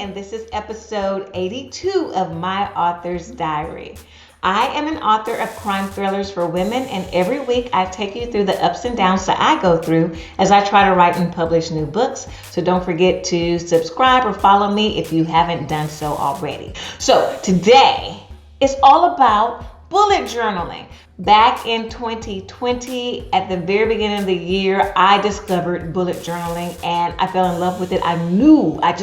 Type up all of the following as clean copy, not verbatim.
and this is episode 82 of My Author's Diary. I am an author of crime thrillers for women, and every week I take you through the ups and downs that I go through as I try to write and publish new books. So don't forget to subscribe or follow me if you haven't done so already. So today is all about bullet journaling. Back in 2020, at the very beginning of the year, I discovered bullet journaling and I fell in love with it. I knew that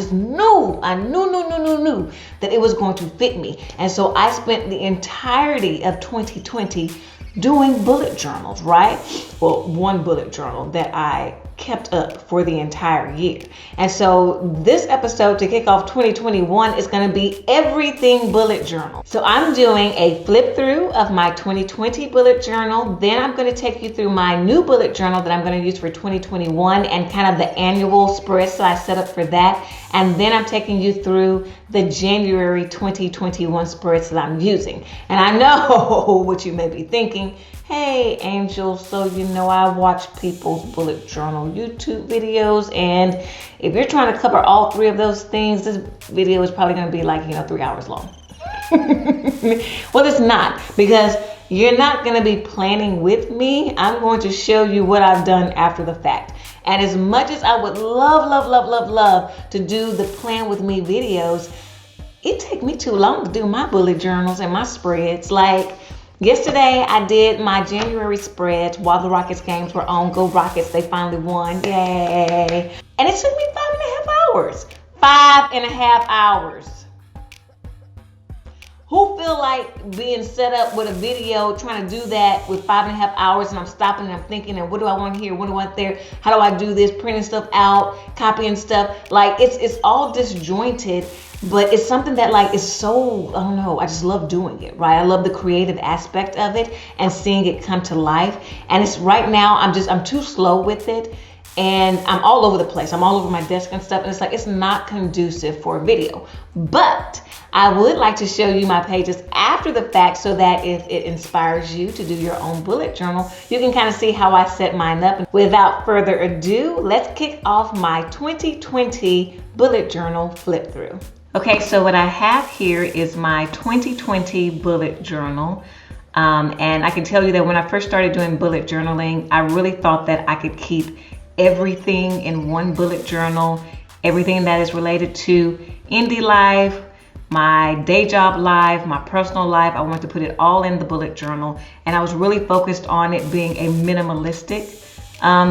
it was going to fit me. And so I spent the entirety of 2020 doing bullet journals, right? Well, one bullet journal that I kept up for the entire year. And so this episode to kick off 2021 is going to be everything bullet journal. So I'm doing a flip through of my 2020 bullet journal. Then I'm going to take you through my new bullet journal that I'm going to use for 2021 and kind of the annual spreads that I set up for that. And then I'm taking you through the January 2021 spreads that I'm using. And I know what you may be thinking. Hey, Angel, so I watch people's bullet journal YouTube videos, and if you're trying to cover all three of those things, this video is probably going to be 3 hours long. Well, it's not, because you're not going to be planning with me. I'm going to show you what I've done after the fact. And as much as I would love to do the plan with me videos, it take me too long to do my bullet journals and my spreads. Yesterday, I did my January spreads while the Rockets games were on. Go Rockets, they finally won. Yay. And it took me 5.5 hours. 5.5 hours. Who feel like being set up with a video, trying to do that with 5.5 hours, and I'm stopping and I'm thinking, and what do I want here? What do I want there? How do I do this? Printing stuff out, copying stuff. It's all disjointed. But it's something that is so, I don't know, I just love doing it, right? I love the creative aspect of it and seeing it come to life. And it's right now, I'm too slow with it. And I'm all over the place. I'm all over my desk and stuff. And it's not conducive for a video. But I would like to show you my pages after the fact so that if it inspires you to do your own bullet journal, you can kind of see how I set mine up. And without further ado, let's kick off my 2020 bullet journal flip through. Okay, so what I have here is my 2020 bullet journal. And I can tell you that when I first started doing bullet journaling, I really thought that I could keep everything in one bullet journal, everything that is related to indie life, my day job life, my personal life. I wanted to put it all in the bullet journal. And I was really focused on it being a minimalistic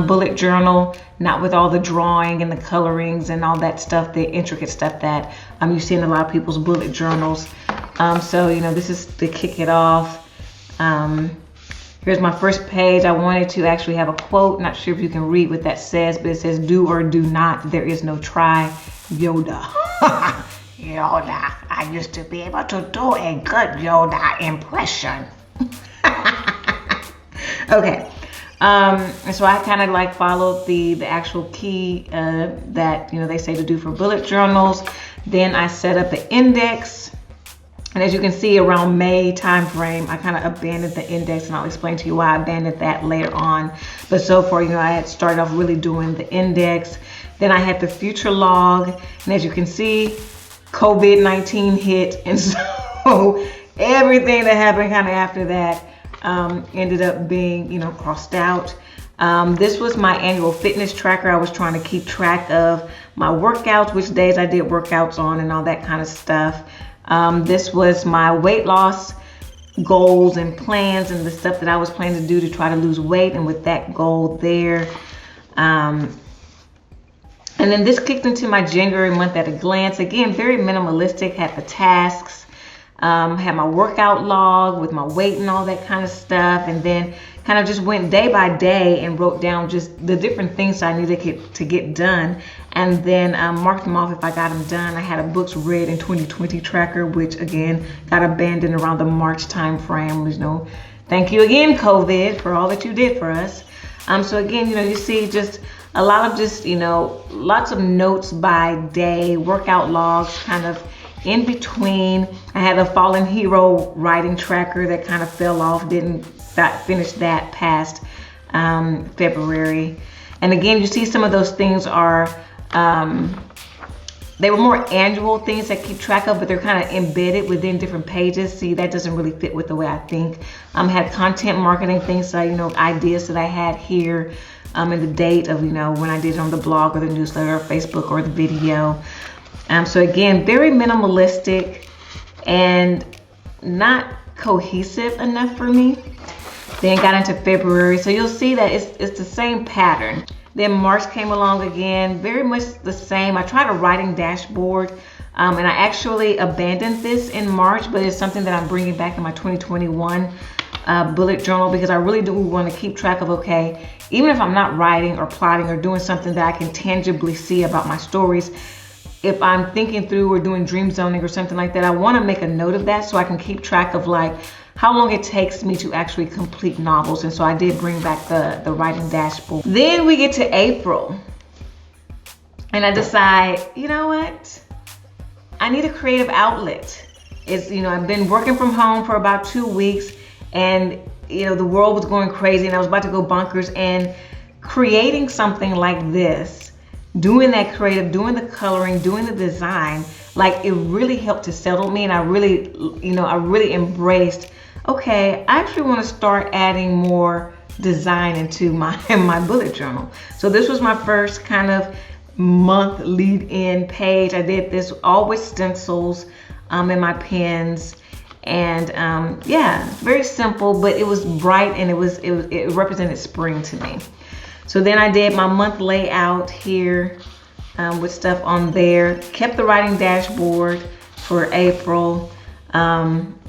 bullet journal, not with all the drawing and the colorings and all that stuff, the intricate stuff that you see in a lot of people's bullet journals. So this is to kick it off. Here's my first page. I wanted to actually have a quote. Not sure if you can read what that says, but it says, "Do or do not, there is no try, Yoda." Yoda. I used to be able to do a good Yoda impression. Okay. And so I kind of followed the actual key that they say to do for bullet journals. Then I set up an index, and as you can see, around May time frame, I kind of abandoned the index, and I'll explain to you why I abandoned that later on. But so far, I had started off really doing the index. Then I had the future log, and as you can see, COVID-19 hit, and so everything that happened kind of after that ended up being, crossed out. This was my annual fitness tracker. I was trying to keep track of my workouts, which days I did workouts on and all that kind of stuff. This was my weight loss goals and plans and the stuff that I was planning to do to try to lose weight, and with that goal there. And then this kicked into my January month at a glance. Again, very minimalistic, had the tasks. Had my workout log with my weight and all that kind of stuff, and then kind of just went day by day and wrote down just the different things I needed to get done, and then marked them off if I got them done. I had a books read in 2020 tracker, which again got abandoned around the March time frame. Thank you again, COVID, for all that you did for us. So again, you see just a lot of lots of notes by day, workout logs kind of in between. I had a fallen hero writing tracker that kind of fell off, didn't finish that past February. And again, you see some of those things are They were more annual things that I keep track of, but they're kind of embedded within different pages. See, that doesn't really fit with the way I think. Had content marketing things, that, ideas that I had here, and the date of, when I did it on the blog or the newsletter or Facebook or the video. So again, very minimalistic and not cohesive enough for me. Then got into February, so you'll see that it's the same pattern. Then March came along again, very much the same. I tried a writing dashboard, and I actually abandoned this in March, but it's something that I'm bringing back in my 2021 bullet journal, because I really do want to keep track of, okay, even if I'm not writing or plotting or doing something that I can tangibly see about my stories, if I'm thinking through or doing dream zoning or something like that, I want to make a note of that so I can keep track of like how long it takes me to actually complete novels. And so I did bring back the writing dashboard. Then we get to April, and I decide, you know what? I need a creative outlet. I've been working from home for about 2 weeks, and the world was going crazy and I was about to go bonkers, and creating something like this, doing that creative, doing the coloring, doing the design, like it really helped to settle me. And I really embraced, okay, I actually want to start adding more design into my bullet journal. So this was my first kind of month lead-in page. I did this all with stencils in my pens, and yeah, very simple, but it was bright, and it represented spring to me. So then I did my month layout here with stuff on there. Kept the writing dashboard for April.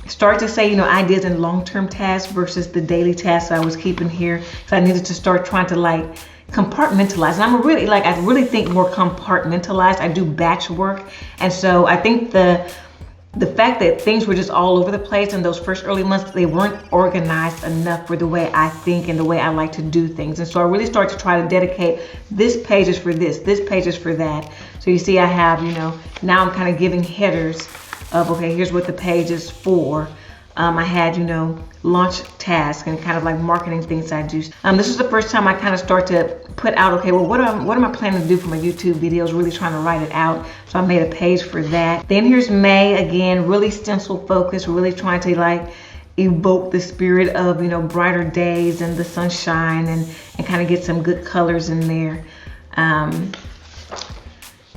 Start to say, ideas and long-term tasks versus the daily tasks that I was keeping here. So I needed to start trying to like compartmentalize. And I really think more compartmentalized. I do batch work. And so I think the fact that things were just all over the place in those first early months, they weren't organized enough for the way I think and the way I like to do things. And so I really started to try to dedicate, this page is for this page is for that. So you see I have, now I'm kind of giving headers of, okay, here's what the page is for. I had, launch tasks and kind of like marketing things I do. This is the first time I kind of start to put out, okay, well, what am I planning to do for my YouTube videos? Really trying to write it out. So I made a page for that. Then here's May again, really stencil focused, really trying to like evoke the spirit of, brighter days and the sunshine, and kind of get some good colors in there.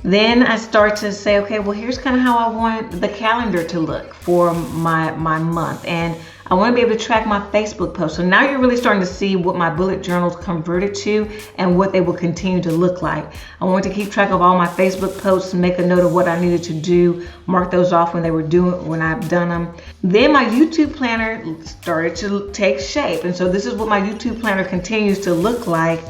Then I start to say, okay, well, here's kind of how I want the calendar to look for my month. And I want to be able to track my Facebook posts. So now you're really starting to see what my bullet journals converted to and what they will continue to look like. I want to keep track of all my Facebook posts and make a note of what I needed to do, mark those off when I've done them. Then my YouTube planner started to take shape. And so this is what my YouTube planner continues to look like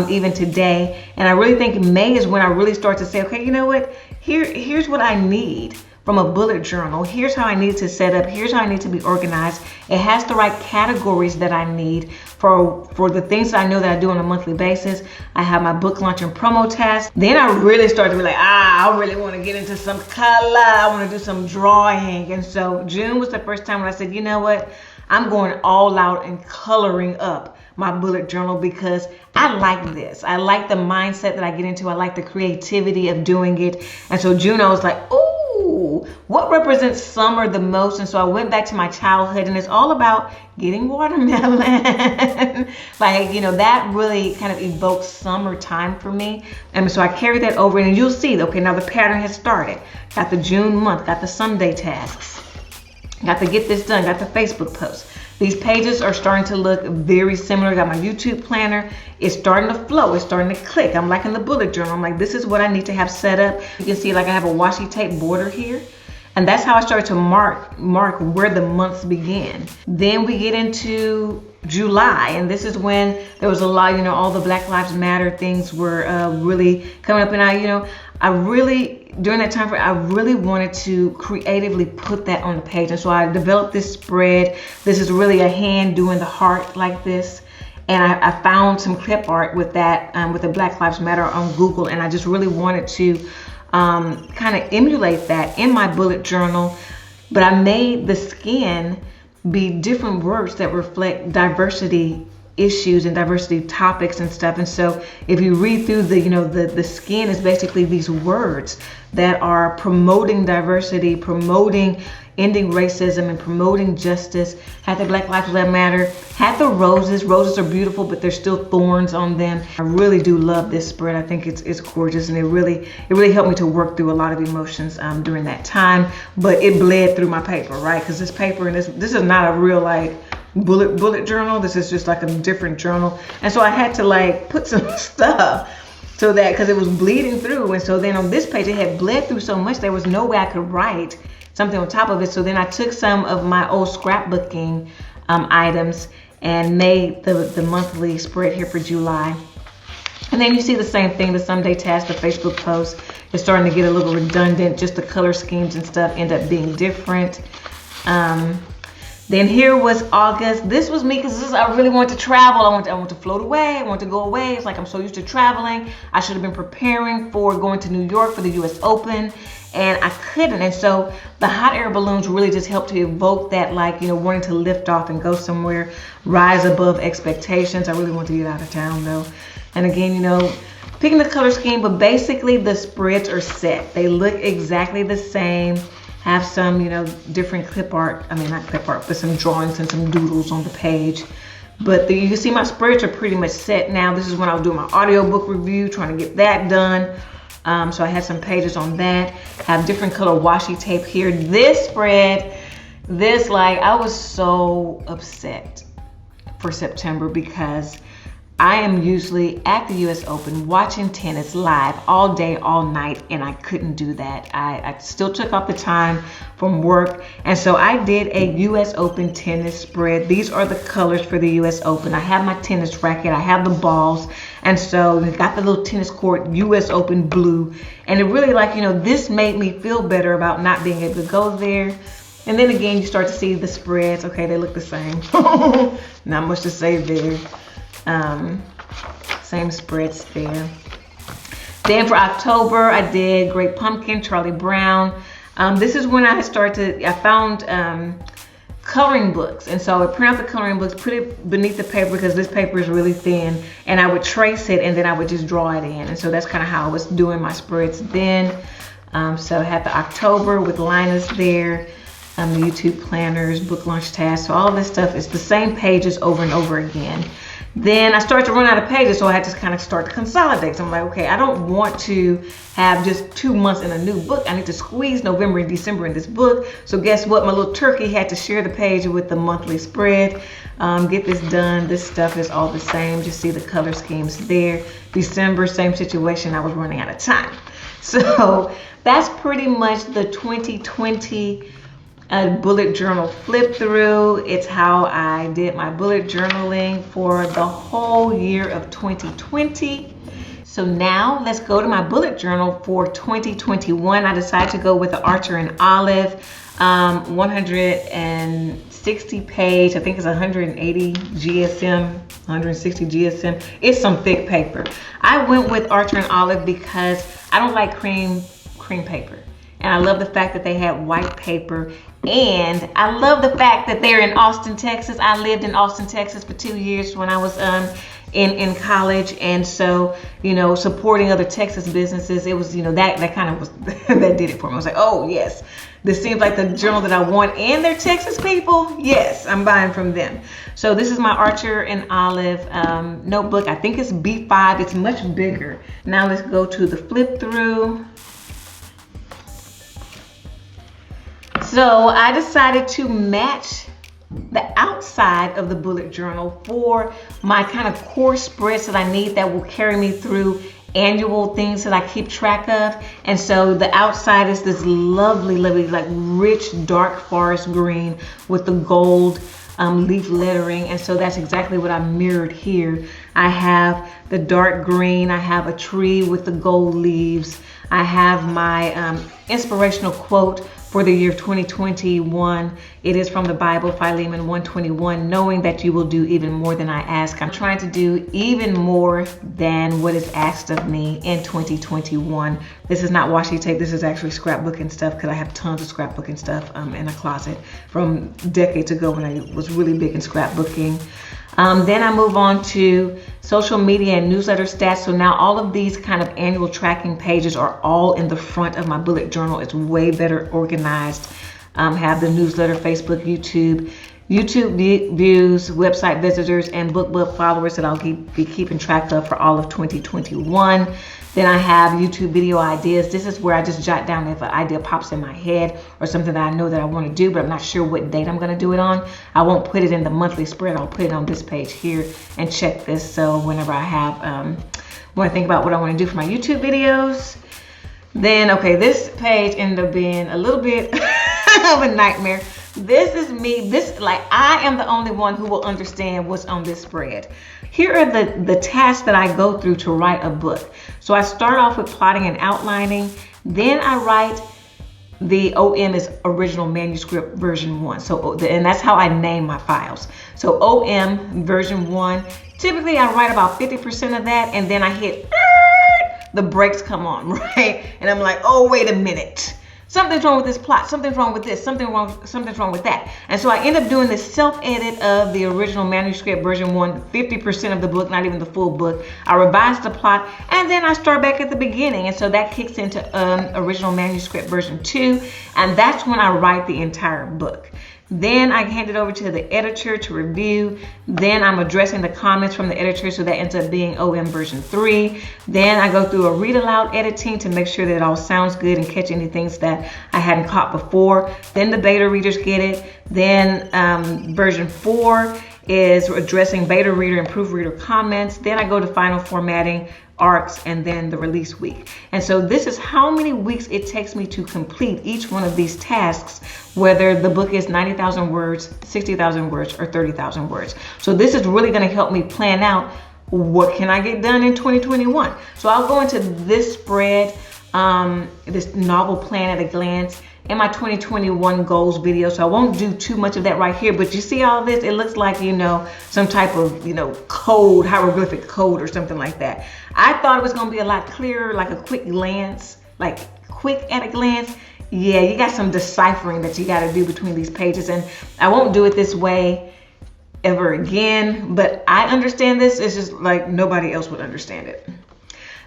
even today. And I really think May is when I really start to say, okay, you know what? Here's what I need from a bullet journal. Here's how I need to set up. Here's how I need to be organized. It has the right categories that I need for the things that I know that I do on a monthly basis. I have my book launch and promo tasks. Then I really started to be like, I really want to get into some color. I want to do some drawing. And so June was the first time when I said, you know what? I'm going all out and coloring up my bullet journal, because I like this. I like the mindset that I get into. I like the creativity of doing it. And so June, I was like, ooh, what represents summer the most? And so I went back to my childhood, and it's all about getting watermelon. That really kind of evokes summertime for me. And so I carried that over, and you'll see, okay, now the pattern has started. Got the June month, got the Sunday tasks, got the get this done, got the Facebook post. These pages are starting to look very similar. Got my YouTube planner. It's starting to flow. It's starting to click. I'm liking the bullet journal. I'm like, this is what I need to have set up. You can see like I have a washi tape border here. And that's how I started to mark where the months began. Then we get into July, and this is when there was a lot, all the Black Lives Matter things were really coming up. And during that time frame, I really wanted to creatively put that on the page. And so I developed this spread. This is really a hand doing the heart like this. And I found some clip art with that, with the Black Lives Matter on Google. And I just really wanted to kind of emulate that in my bullet journal. But I made the skin be different words that reflect diversity issues and diversity topics and stuff. And so if you read through the skin is basically these words that are promoting diversity, promoting ending racism, and promoting justice. Had the Black Lives Matter, had the roses. Roses are beautiful, but there's still thorns on them. I really do love this spread. I think it's gorgeous, and it really helped me to work through a lot of emotions during that time. But it bled through my paper, right? Because this paper, and this is not a real like bullet journal. This is just like a different journal, and so I had to like put some stuff so that, because it was bleeding through. And so then on this page it had bled through so much there was no way I could write something on top of it. So then I took some of my old scrapbooking items and made the monthly spread here for July. And then you see the same thing, the someday task, the Facebook post is starting to get a little redundant. Just the color schemes and stuff end up being different. Then here was August. This was me because I really wanted to travel. I want to float away. I want to go away. It's like I'm so used to traveling. I should have been preparing for going to New York for the US Open, and I couldn't. And so the hot air balloons really just helped to evoke that, like, wanting to lift off and go somewhere, rise above expectations. I really want to get out of town though. And again, picking the color scheme, but basically the spreads are set. They look exactly the same. Have some, different clip art. I mean, not clip art, but some drawings and some doodles on the page. But you can see my spreads are pretty much set now. This is when I was doing my audiobook review, trying to get that done. So I had some pages on that. Have different color washi tape here. This spread, I was so upset for September because I am usually at the US Open watching tennis live all day, all night, and I couldn't do that. I still took off the time from work, and so I did a US Open tennis spread. These are the colors for the US Open. I have my tennis racket, I have the balls, and so we got the little tennis court, US Open blue, and it really, this made me feel better about not being able to go there. And then again, you start to see the spreads. Okay, they look the same. Not much to say there. Same spreads there. Then for October, I did Great Pumpkin, Charlie Brown. This is when I found coloring books. And so I would print out the coloring books, put it beneath the paper because this paper is really thin, and I would trace it and then I would just draw it in. And so that's kind of how I was doing my spreads then. So I had the October with Linus there, the YouTube planners, book launch tasks. So all of this stuff is the same pages over and over again. Then I started to run out of pages, so I had to kind of start to consolidate. So I'm like, okay, I don't want to have just 2 months in a new book. I need to squeeze November and December in this book. So guess what? My little turkey had to share the page with the monthly spread. Get this done. This stuff is all the same. Just see the color schemes there. December, same situation. I was running out of time. So that's pretty much the 2020 bullet journal flip through. It's how I did my bullet journaling for the whole year of 2020. So now let's go to my bullet journal for 2021. I decided to go with the Archer and Olive 160 page. I think it's 180 GSM, 160 GSM. It's some thick paper. I went with Archer and Olive because I don't like cream paper. And I love the fact that they had white paper. And I love the fact that they're in Austin, Texas. I lived in Austin, Texas for 2 years when I was in college. And so, supporting other Texas businesses, it was, that kind of was, that did it for me. I was like, oh yes, this seems like the journal that I want. And they're Texas people. Yes, I'm buying from them. So this is my Archer and Olive notebook. I think it's B5. It's much bigger. Now let's go to the flip through. So I decided to match the outside of the bullet journal for my kind of core spreads that I need that will carry me through annual things that I keep track of. And so the outside is this lovely, like rich, dark forest green with the gold leaf lettering. And so that's exactly what I mirrored here. I have the dark green. I have a tree with the gold leaves. I have my inspirational quote for the year 2021. It is from the Bible, Philemon 1:21, knowing that you will do even more than I ask. I'm trying to do even more than what is asked of me in 2021. This is not washi tape. This is actually scrapbooking stuff because I have tons of scrapbooking stuff in a closet from decades ago when I was really big in scrapbooking. Then I move on to social media and newsletter stats. So now all of these kind of annual tracking pages are all in the front of my bullet journal. It's way better organized. Have the newsletter, Facebook, YouTube views, website visitors, and BookBub followers that I'll be keeping track of for all of 2021. Then I have YouTube video ideas. This is where I just jot down if an idea pops in my head or something that I know that I want to do, but I'm not sure what date I'm going to do it on. I won't put it in the monthly spread. I'll put it on this page here and check this. So whenever I have, when I think about what I want to do for my YouTube videos, then, okay, this page ended up being a little bit of a nightmare. This is me. I am the only one who will understand what's on this spread. Here are the tasks that I go through to write a book. So I start off with plotting and outlining. Then I write the OM is original manuscript version 1. So, and that's how I name my files. So OM version 1. Typically I write about 50% of that, and then I hit, the brakes come on, right? And I'm like, oh, wait a minute. Something's wrong with this plot. Something's wrong with this. Something's wrong with that. And so I end up doing this self-edit of the original manuscript version 1, 50% of the book, not even the full book. I revise the plot, and then I start back at the beginning. And so that kicks into original manuscript version 2, and that's when I write the entire book. Then I hand it over to the editor to review. Then I'm addressing the comments from the editor, so that ends up being OM version 3. Then I go through a read aloud editing to make sure that it all sounds good and catch any things that I hadn't caught before. Then the beta readers get it. Then version 4 is addressing beta reader and proofreader comments. Then I go to final formatting, arcs, and then the release week. And so this is how many weeks it takes me to complete each one of these tasks, whether the book is 90,000 words, 60,000 words, or 30,000 words. So this is really going to help me plan out what can I get done in 2021. So I'll go into this spread, this novel plan at a glance, in my 2021 goals video. So I won't do too much of that right here, but you see all this, it looks like, some type of, code, hieroglyphic code or something like that. I thought it was going to be a lot clearer, like a quick glance, like quick at a glance. Yeah, you got some deciphering that you got to do between these pages, and I won't do it this way ever again, but I understand this. It's just like nobody else would understand it.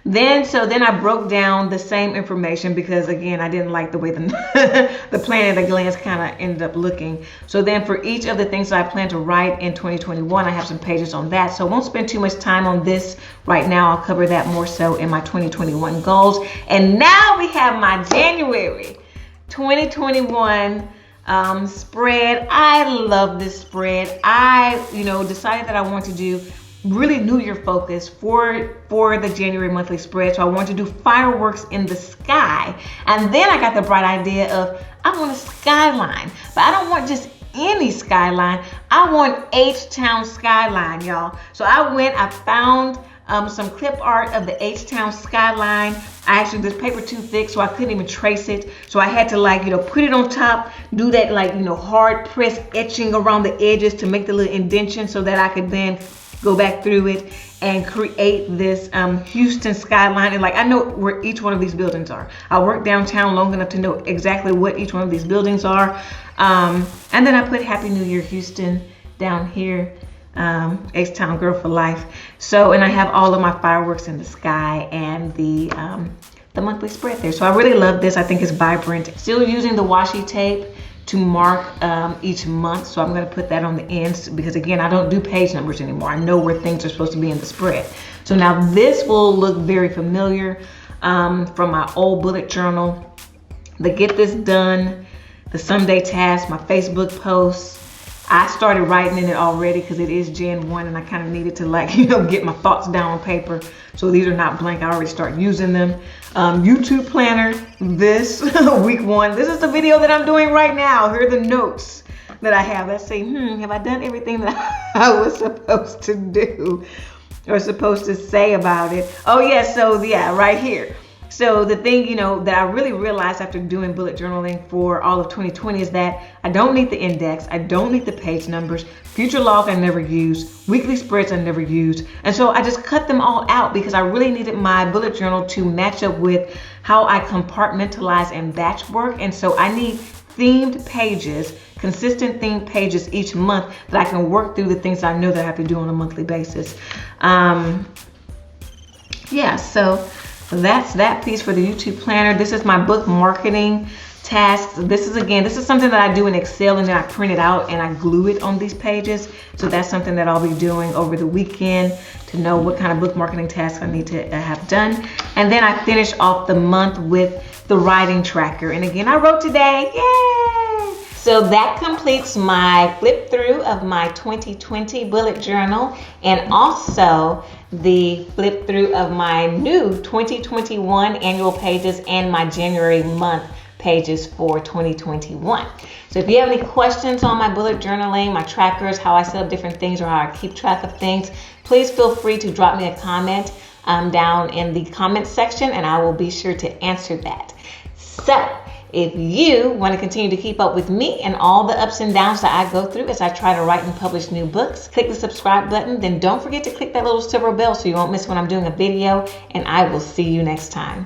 Then I broke down the same information because, again, I didn't like the way the plan at a glance kind of ended up looking. So then for each of the things that I plan to write in 2021, I have some pages on that. So I won't spend too much time on this right now. I'll cover that more so in my 2021 goals. And now we have my January 2021 spread. I love this spread. I, decided that I want to do really New Year focus for the January monthly spread. So I want to do fireworks in the sky. And then I got the bright idea of I want a skyline, but I don't want just any skyline. I want H-Town skyline, y'all. So I found some clip art of the H-Town skyline. This paper too thick, so I couldn't even trace it. So I had to put it on top, do that hard press etching around the edges to make the little indentation so that I could then go back through it and create this Houston skyline. And I know where each one of these buildings are. I worked downtown long enough to know exactly what each one of these buildings are. And then I put Happy New Year Houston down here, H-Town Girl for Life. So, and I have all of my fireworks in the sky and the monthly spread there. So I really love this. I think it's vibrant. Still using the washi tape to mark each month. So I'm going to put that on the ends because, again, I don't do page numbers anymore. I know where things are supposed to be in the spread. So now this will look very familiar from my old bullet journal. The Get This Done, the Someday task, my Facebook posts. I started writing in it already because it is Jan 1 and I kind of needed to get my thoughts down on paper. So these are not blank. I already start using them. YouTube planner, this week 1. This is the video that I'm doing right now. Here are the notes that I have. Let's see, have I done everything that I was supposed to do or supposed to say about it? Oh yeah, so yeah, right here. So the thing, that I really realized after doing bullet journaling for all of 2020 is that I don't need the index. I don't need the page numbers. Future log I never used. Weekly spreads I never used. And so I just cut them all out because I really needed my bullet journal to match up with how I compartmentalize and batch work. And so I need themed pages, consistent themed pages each month that I can work through the things I know that I have to do on a monthly basis. Yeah, so that's that piece for the YouTube planner. This is my book marketing tasks. This is something that I do in Excel, and then I print it out and I glue it on these pages. So that's something that I'll be doing over the weekend to know what kind of book marketing tasks I need to have done. And then I finish off the month with the writing tracker. And again, I wrote today. Yay! So that completes my flip through of my 2020 bullet journal, and also the flip through of my new 2021 annual pages and my January month pages for 2021. So if you have any questions on my bullet journaling, my trackers, how I set up different things, or how I keep track of things, please feel free to drop me a comment down in the comment section, and I will be sure to answer that. So if you want to continue to keep up with me and all the ups and downs that I go through as I try to write and publish new books, click the subscribe button. Then don't forget to click that little silver bell so you won't miss when I'm doing a video, and I will see you next time.